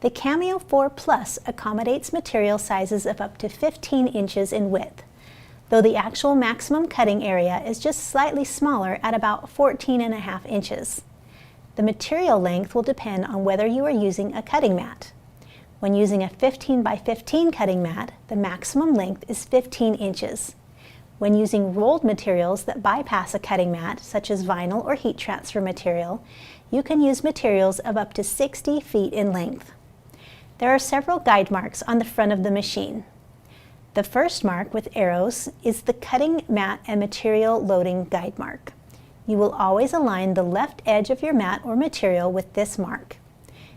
The Cameo4 Plus accommodates material sizes of up to 15 inches in width, though the actual maximum cutting area is just slightly smaller at about 14.5 inches. The material length will depend on whether you are using a cutting mat. When using a 15 by 15 cutting mat, the maximum length is 15 inches. When using rolled materials that bypass a cutting mat, such as vinyl or heat transfer material, you can use materials of up to 60 feet in length. There are several guide marks on the front of the machine. The first mark with arrows is the cutting mat and material loading guide mark. You will always align the left edge of your mat or material with this mark.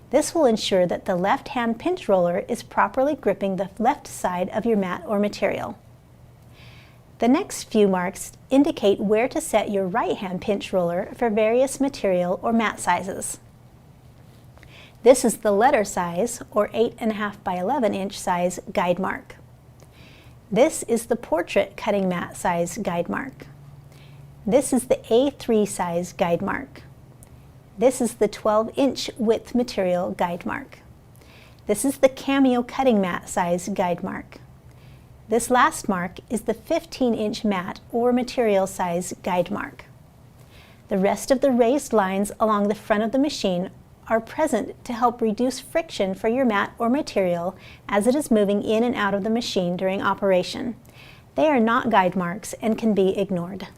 This will ensure that the left-hand pinch roller is properly gripping the left side of your mat or material. The next few marks indicate where to set your right-hand pinch roller for various material or mat sizes. This is the letter size, or 8.5 by 11 inch size guide mark. This is the portrait cutting mat size guide mark. This is the A3 size guide mark. This is the 12-inch width material guide mark. This is the Cameo cutting mat size guide mark. This last mark is the 15-inch mat or material size guide mark. The rest of the raised lines along the front of the machine are present to help reduce friction for your mat or material as it is moving in and out of the machine during operation. They are not guide marks and can be ignored.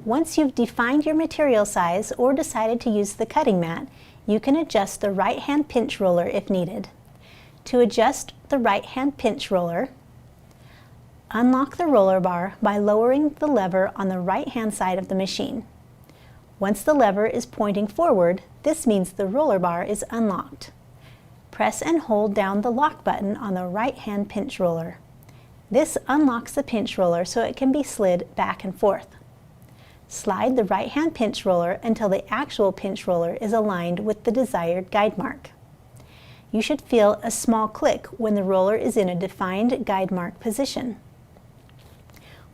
Once you've defined your material size or decided to use the cutting mat, you can adjust the right-hand pinch roller if needed. To adjust the right-hand pinch roller, unlock the roller bar by lowering the lever on the right-hand side of the machine. Once the lever is pointing forward, this means the roller bar is unlocked. Press and hold down the lock button on the right-hand pinch roller. This unlocks the pinch roller so it can be slid back and forth. Slide the right-hand pinch roller until the actual pinch roller is aligned with the desired guide mark. You should feel a small click when the roller is in a defined guide mark position.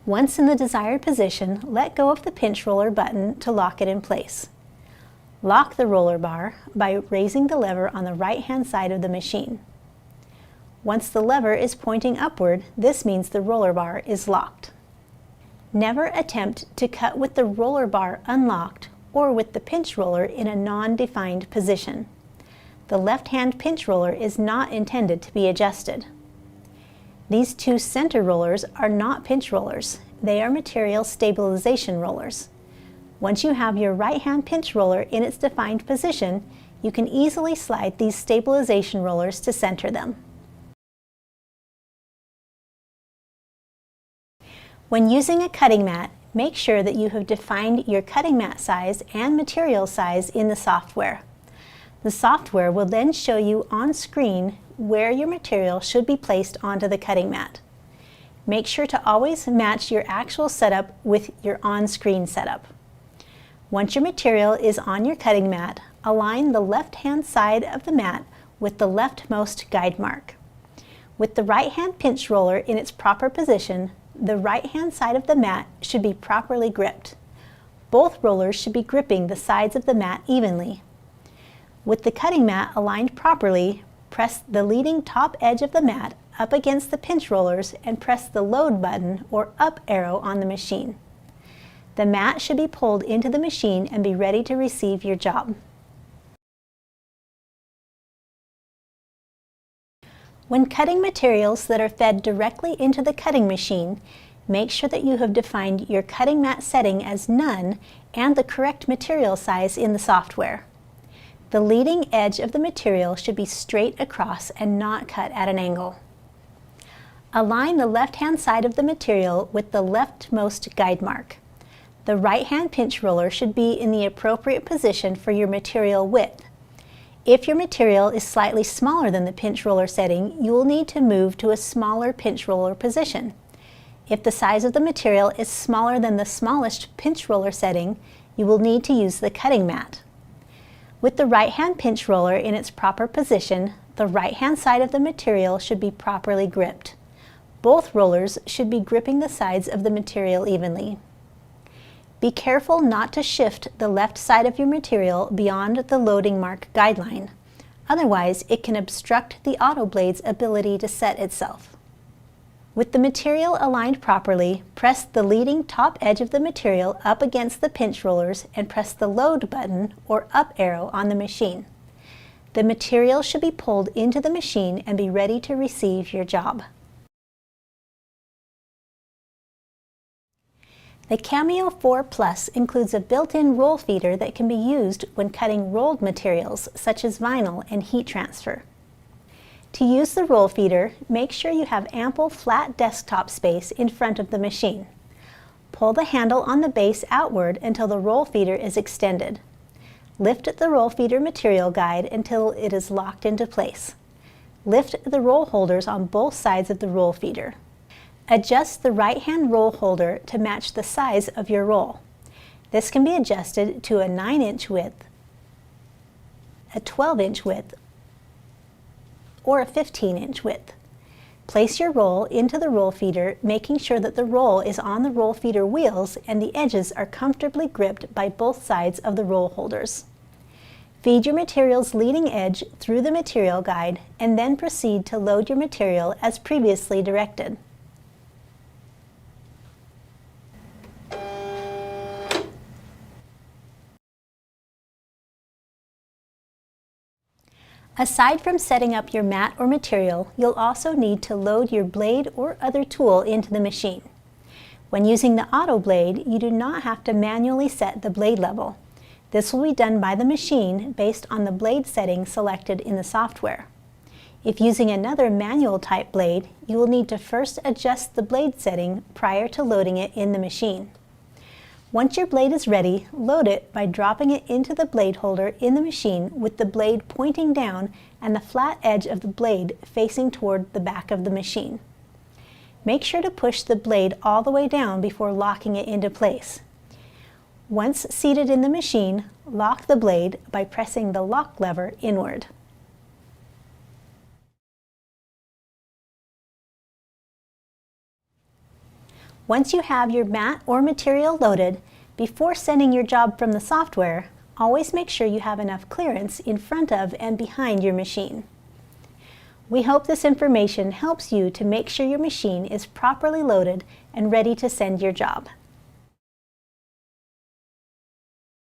Once in the desired position, let go of the pinch roller button to lock it in place. Lock the roller bar by raising the lever on the right-hand side of the machine. Once the lever is pointing upward, this means the roller bar is locked. Never attempt to cut with the roller bar unlocked or with the pinch roller in a non-defined position. The left-hand pinch roller is not intended to be adjusted. These two center rollers are not pinch rollers. They are material stabilization rollers. Once you have your right-hand pinch roller in its defined position, you can easily slide these stabilization rollers to center them. When using a cutting mat, make sure that you have defined your cutting mat size and material size in the software. The software will then show you on screen where your material should be placed onto the cutting mat. Make sure to always match your actual setup with your on-screen setup. Once your material is on your cutting mat, align the left-hand side of the mat with the leftmost guide mark. With the right-hand pinch roller in its proper position, the right-hand side of the mat should be properly gripped. Both rollers should be gripping the sides of the mat evenly. With the cutting mat aligned properly, press the leading top edge of the mat up against the pinch rollers and press the load button or up arrow on the machine. The mat should be pulled into the machine and be ready to receive your job. When cutting materials that are fed directly into the cutting machine, make sure that you have defined your cutting mat setting as none and the correct material size in the software. The leading edge of the material should be straight across and not cut at an angle. Align the left-hand side of the material with the leftmost guide mark. The right-hand pinch roller should be in the appropriate position for your material width. If your material is slightly smaller than the pinch roller setting, you will need to move to a smaller pinch roller position. If the size of the material is smaller than the smallest pinch roller setting, you will need to use the cutting mat. With the right-hand pinch roller in its proper position, the right-hand side of the material should be properly gripped. Both rollers should be gripping the sides of the material evenly. Be careful not to shift the left side of your material beyond the loading mark guideline. Otherwise, it can obstruct the auto blade's ability to set itself. With the material aligned properly, press the leading top edge of the material up against the pinch rollers and press the load button or up arrow on the machine. The material should be pulled into the machine and be ready to receive your job. The Cameo4 Plus includes a built-in roll feeder that can be used when cutting rolled materials such as vinyl and heat transfer. To use the roll feeder, make sure you have ample flat desktop space in front of the machine. Pull the handle on the base outward until the roll feeder is extended. Lift the roll feeder material guide until it is locked into place. Lift the roll holders on both sides of the roll feeder. Adjust the right-hand roll holder to match the size of your roll. This can be adjusted to a 9-inch width, a 12-inch width, or a 15-inch width. Place your roll into the roll feeder, making sure that the roll is on the roll feeder wheels and the edges are comfortably gripped by both sides of the roll holders. Feed your material's leading edge through the material guide and then proceed to load your material as previously directed. Aside from setting up your mat or material, you'll also need to load your blade or other tool into the machine. When using the auto blade, you do not have to manually set the blade level. This will be done by the machine based on the blade setting selected in the software. If using another manual type blade, you will need to first adjust the blade setting prior to loading it in the machine. Once your blade is ready, load it by dropping it into the blade holder in the machine with the blade pointing down and the flat edge of the blade facing toward the back of the machine. Make sure to push the blade all the way down before locking it into place. Once seated in the machine, lock the blade by pressing the lock lever inward. Once you have your mat or material loaded, before sending your job from the software, always make sure you have enough clearance in front of and behind your machine. We hope this information helps you to make sure your machine is properly loaded and ready to send your job.